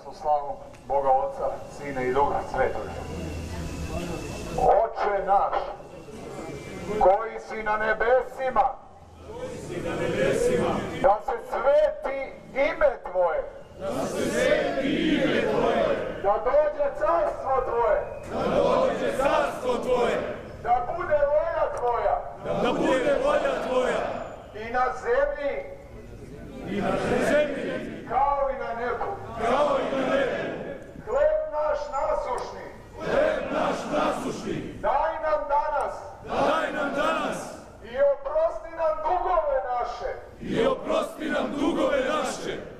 u slavu Boga Oca, Sina i Duha Svetoga. Oče naš, koji si na nebesima, da se sveti ime Tvoje, da dođe carstvo Tvoje, da bude volja Tvoja, i na zemlji, kao i na nebu. Hleb naš nasušni, daj nam danas, i oprosti nam dugove naše,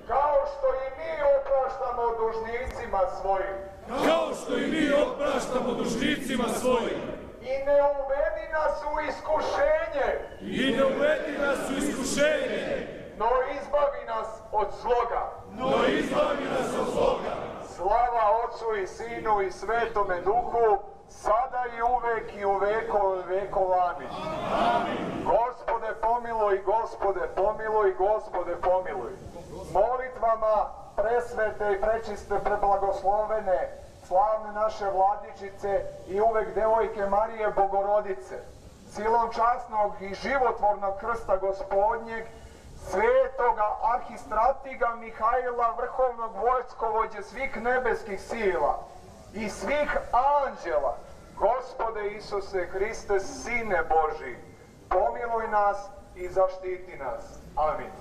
kao što i mi opraštamo dužnicima svojim. I ne uvedi nas u iskušenje, no izbavi nas od zloga. Slava Otcu i Sinu i Svetome Duhu, sada i uvek i u vekove vekova. Amin. Gospode pomiluj, Gospode pomiluj. Molitvama presvete i prečiste preblagoslovene, slavne naše Vladičice i uvek devojke Marije Bogorodice, silom časnog i životvornog krsta Gospodnjeg, svetoga arhistratiga Mihajla, vrhovnog vojskovođe svih nebeskih sila i svih anđela, Gospode Isuse Hriste, Sine Božji, pomiluj nas i zaštiti nas. Amin.